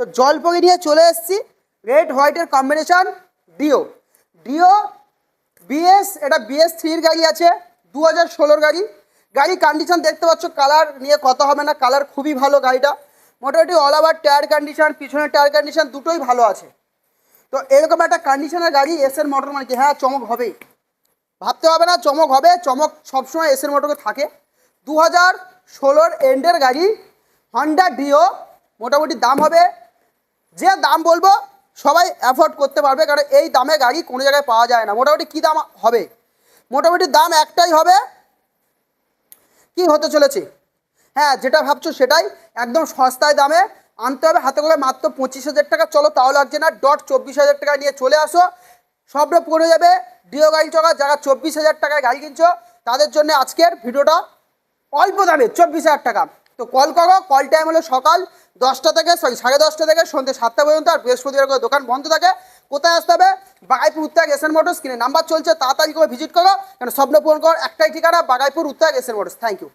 তো জলপাইগুড়ি নিয়ে চলে এসেছি রেড হোয়াইটের কম্বিনেশন ডিও ডিও বিএস, এটা BS3 গাড়ি আছে, 2016 গাড়ি। গাড়ি কন্ডিশন দেখতে পাচ্ছ, কালার নিয়ে কথা হবে না, কালার খুবই ভালো গাড়িটা। মোটামুটি অল ওভার টায়ার কন্ডিশন, পিছনের টায়ার কন্ডিশন দুটোই ভালো আছে। তো এরকম একটা কন্ডিশনের গাড়ি এসএর মোটর মানে কি, হ্যাঁ চমক হবেই, ভাবতে হবে না, চমক হবে। চমক সবসময় এসএর মোটরে থাকে। 2016 এন্ডের গাড়ি হন্ডা ডিও। মোটামুটি দাম হবে, যে দাম বলবো সবাই অ্যাফোর্ড করতে পারবে, কারণ এই দামে গাড়ি কোনো জায়গায় পাওয়া যায় না। মোটামুটি কী দাম হবে? মোটামুটি দাম একটাই হবে, কি হতে চলেছে, হ্যাঁ যেটা ভাবছো সেটাই, একদম সস্তায় দামে আনতে হবে। হাতে করে মাত্র 25,000 টাকা, চলো তাও লাগছে না, 24,000 টাকা নিয়ে চলে আসো, সবটা পড়ে যাবে ডিও গাড়ি চকা। যারা 24,000 টাকায় গাড়ি কিনছো তাদের জন্য আজকের ভিডিওটা, অল্প দামে 24,000 টাকা। তো কল করো, কল টাইম হলো সকাল 10টা থেকে 10:30 থেকে সন্ধ্যে 7টা পর্যন্ত, আর বৃহস্পতিবার করে দোকান বন্ধ থাকে। কোথায় আসতে হবে? বাগাইপুর উত্তর এসএন মোটরস, কিনে নাম্বার চলছে, তাড়াতাড়ি করে ভিজিট করো, কারণ স্বপ্ন পূরণ করার একটাই ঠিকানা, বাগাইপুর উত্তর এসএন মোটরস। Thank you.